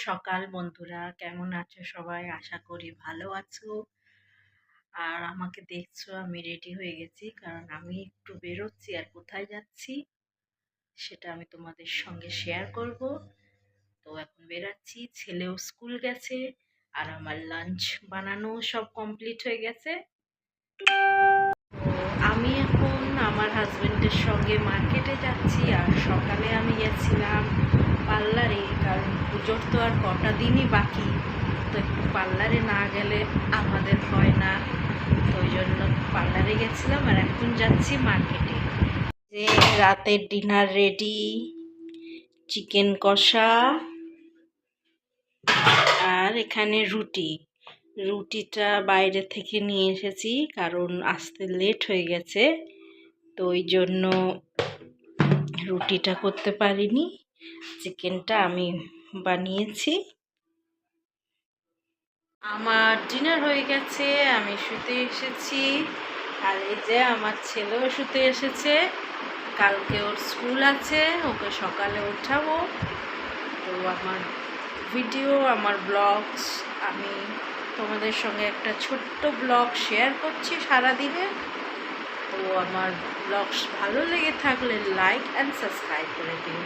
সকাল বন্ধুরা, কেমন আছো সবাই? আশা করি ভালো আছো। আর আমাকে দেখছো আমি রেডি হয়ে গেছি, কারণ আমি একটু বেরোচ্ছি। আর কোথায় যাচ্ছি সেটা আমি তোমাদের সঙ্গে শেয়ার করব। তো এখন বেরাচ্ছি, ছেলেও স্কুল গেছে আর আমার লাঞ্চ বানানো সব কমপ্লিট হয়ে গেছে। তো আমি এখন আমার হাজবেন্ডের সঙ্গে মার্কেটে যাচ্ছি। আর সকালে আমি গেছিলাম পার্লারে, কারণ পুজোর তো আর কটা দিনই বাকি। তো একটু পার্লারে না গেলে আমাদের হয় না, তো ওই জন্য পার্লারে গেছিলাম। আর এখন যাচ্ছি মার্কেটে। যে রাতের ডিনার রেডি, চিকেন কষা আর এখানে রুটিটা বাইরে থেকে নিয়ে এসেছি, কারণ আসতে লেট হয়ে গেছে, তো ওই জন্য রুটিটা করতে পারিনি। চিকেনটা আমি বানিয়েছি। আমার ডিনার হয়ে গেছে, আমি শুতে এসেছি। আর এই যে আমার ছেলেও শুতে এসেছে, কালকে ওর স্কুল আছে, ওকে সকালে ওঠাবো। তো আমার ভিডিও, আমার ব্লগস, আমি তোমাদের সঙ্গে একটা ছোট্ট ব্লগ শেয়ার করছি সারাদিনে। তো আমার ব্লগস ভালো লেগে থাকলে লাইক অ্যান্ড সাবস্ক্রাইব করে দিন।